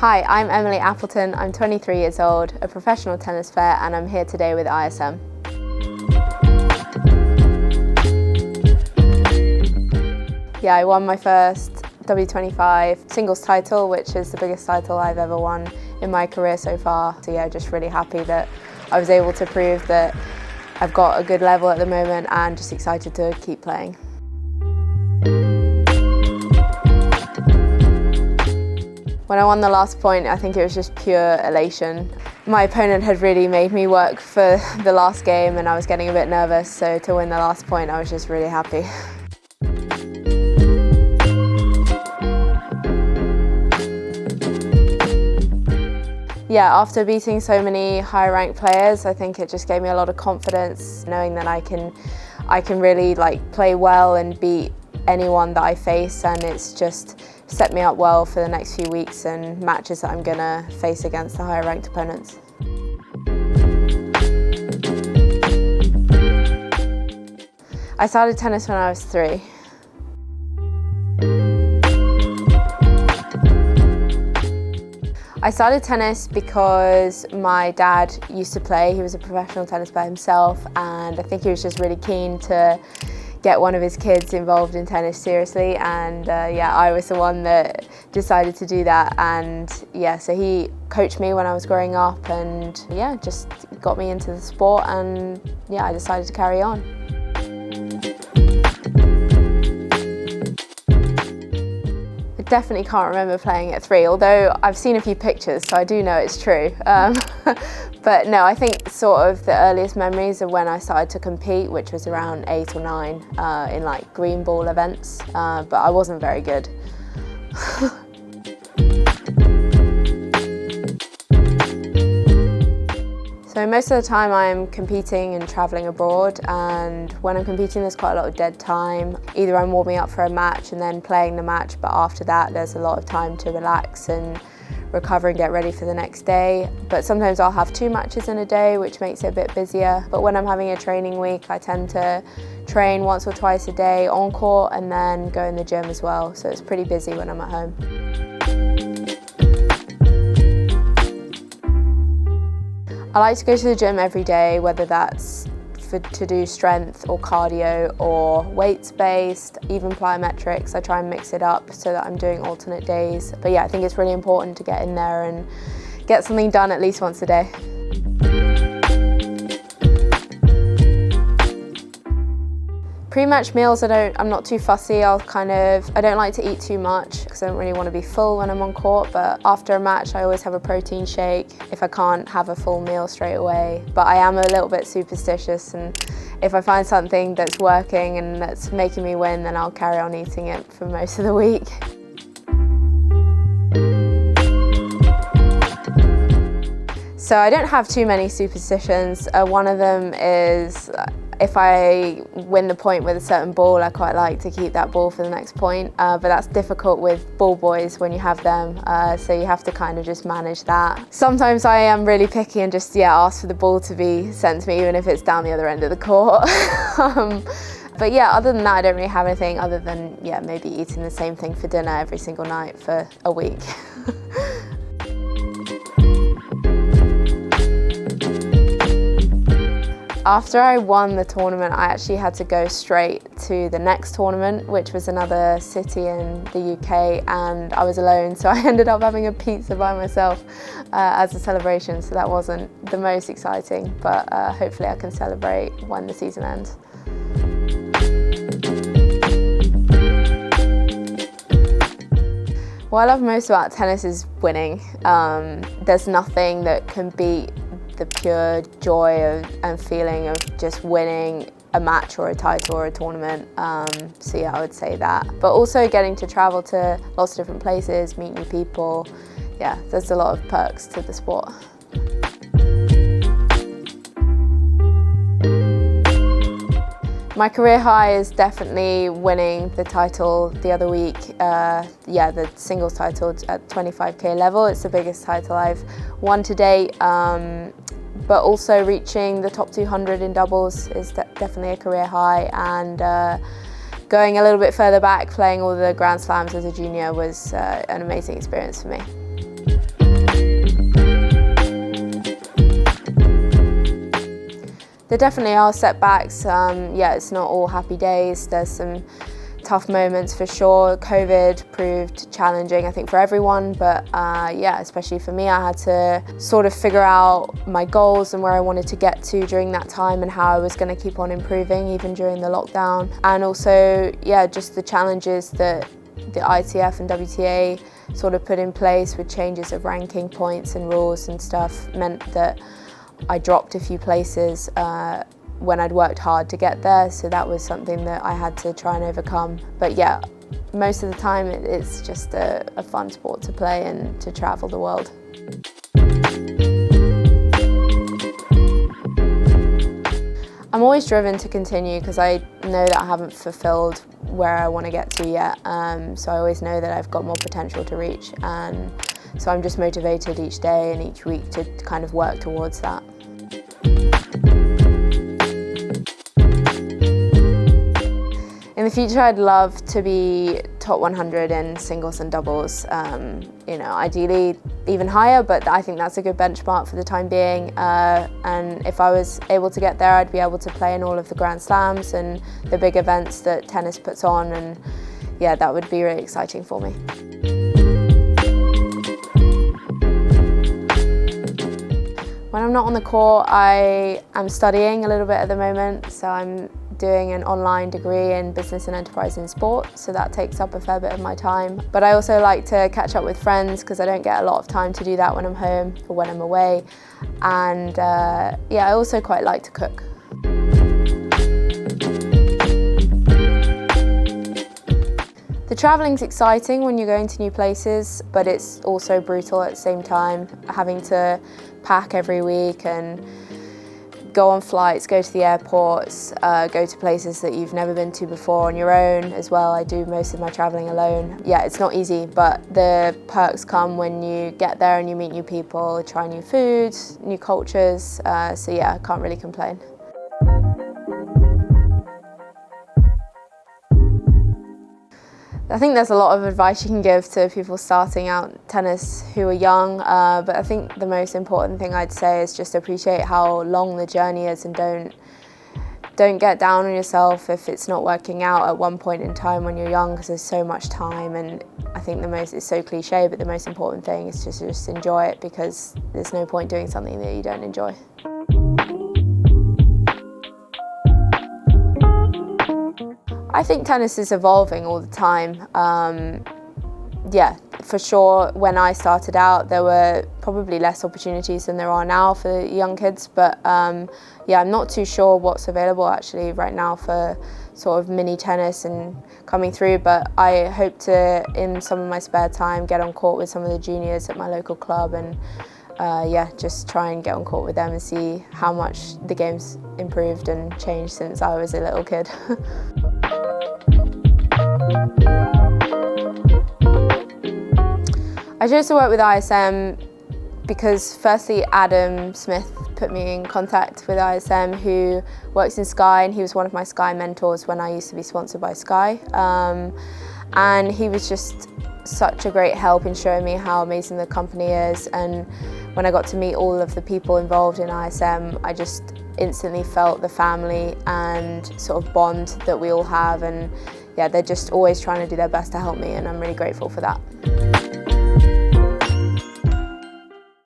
Hi, I'm Emily Appleton. I'm 23 years old, a professional tennis player, and I'm here today with ISM. Yeah, I won my first W25 singles title, which is the biggest title I've ever won in my career so far. So yeah, just really happy that I was able to prove that I've got a good level at the moment and just excited to keep playing. When I won the last point, I think it was just pure elation. My opponent had really made me work for the last game and I was getting a bit nervous, so to win the last point I was just really happy. Yeah, after beating so many high-ranked players, I think it just gave me a lot of confidence, knowing that I can really play well and beat anyone that I face, and it's just set me up well for the next few weeks and matches that I'm gonna face against the higher-ranked opponents. I started tennis when I was 3. I started tennis because my dad used to play. He was a professional tennis player himself, and I think he was just really keen to get one of his kids involved in tennis seriously, and yeah, I was the one that decided to do that, and yeah, so he coached me when I was growing up and yeah, just got me into the sport, and yeah, I decided to carry on. I definitely can't remember playing at 3, although I've seen a few pictures, so I do know it's true. But no, I think sort of the earliest memories of when I started to compete, which was around 8 or 9, in green ball events, but I wasn't very good. So most of the time I'm competing and travelling abroad, and when I'm competing there's quite a lot of dead time. Either I'm warming up for a match and then playing the match, but after that there's a lot of time to relax and recover and get ready for the next day. But sometimes I'll have 2 matches in a day, which makes it a bit busier. But when I'm having a training week, I tend to train once or twice a day on court and then go in the gym as well. So it's pretty busy when I'm at home. I like to go to the gym every day, whether that's to do strength or cardio or weights-based, even plyometrics. I try and mix it up so that I'm doing alternate days. But yeah, I think it's really important to get in there and get something done at least once a day. Pre-match meals, I'm not too fussy. I don't like to eat too much because I don't really want to be full when I'm on court, but after a match I always have a protein shake if I can't have a full meal straight away. But I am a little bit superstitious, and if I find something that's working and that's making me win, then I'll carry on eating it for most of the week. So I don't have too many superstitions. One of them is if I win the point with a certain ball, I quite like to keep that ball for the next point, but that's difficult with ball boys when you have them, so you have to kind of just manage that. Sometimes I am really picky and just ask for the ball to be sent to me, even if it's down the other end of the court. But yeah, other than that I don't really have anything other than maybe eating the same thing for dinner every single night for a week. After I won the tournament, I actually had to go straight to the next tournament, which was another city in the UK, and I was alone, so I ended up having a pizza by myself as a celebration, so that wasn't the most exciting, but hopefully I can celebrate when the season ends. What I love most about tennis is winning. There's nothing that can beat the pure joy and feeling of just winning a match or a title or a tournament. So yeah, I would say that. But also getting to travel to lots of different places, meet new people. Yeah, there's a lot of perks to the sport. My career high is definitely winning the title the other week. The singles title at 25k level. It's the biggest title I've won to date. But also reaching the top 200 in doubles is definitely a career high, and going a little bit further back, playing all the Grand Slams as a junior was an amazing experience for me. There definitely are setbacks. Yeah, it's not all happy days. There's some tough moments for sure. COVID proved challenging, I think, for everyone, but yeah, especially for me, I had to sort of figure out my goals and where I wanted to get to during that time and how I was going to keep on improving even during the lockdown. And also, yeah, just the challenges that the ITF and WTA sort of put in place with changes of ranking points and rules and stuff meant that I dropped a few places when I'd worked hard to get there, so that was something that I had to try and overcome. But yeah, most of the time it's just a fun sport to play and to travel the world. I'm always driven to continue because I know that I haven't fulfilled where I want to get to yet, so I always know that I've got more potential to reach, and so I'm just motivated each day and each week to kind of work towards that. In the future, I'd love to be top 100 in singles and doubles. You know, ideally even higher, but I think that's a good benchmark for the time being. And if I was able to get there, I'd be able to play in all of the Grand Slams and the big events that tennis puts on, and yeah, that would be really exciting for me. When I'm not on the court, I am studying a little bit at the moment, so I'm doing an online degree in business and enterprise in sport, so that takes up a fair bit of my time. But I also like to catch up with friends because I don't get a lot of time to do that when I'm home or when I'm away. And yeah, I also quite like to cook. The travelling's exciting when you're going to new places, but it's also brutal at the same time, having to pack every week and go on flights, go to the airports, go to places that you've never been to before on your own as well. I do most of my travelling alone. Yeah, it's not easy, but the perks come when you get there and you meet new people, try new foods, new cultures, so yeah, I can't really complain. I think there's a lot of advice you can give to people starting out tennis who are young, but I think the most important thing I'd say is just appreciate how long the journey is and don't get down on yourself if it's not working out at one point in time when you're young, because there's so much time. And I think it's so cliche, but the most important thing is to just enjoy it, because there's no point doing something that you don't enjoy. I think tennis is evolving all the time. Yeah, for sure, when I started out, there were probably less opportunities than there are now for young kids, but yeah, I'm not too sure what's available actually right now for sort of mini tennis and coming through, but I hope to, in some of my spare time, get on court with some of the juniors at my local club and yeah, just try and get on court with them and see how much the game's improved and changed since I was a little kid. I chose to work with ISM because firstly Adam Smith put me in contact with ISM, who works in Sky, and he was one of my Sky mentors when I used to be sponsored by Sky. And he was just such a great help in showing me how amazing the company is, and when I got to meet all of the people involved in ISM, I just instantly felt the family and sort of bond that we all have, and yeah, they're just always trying to do their best to help me, and I'm really grateful for that.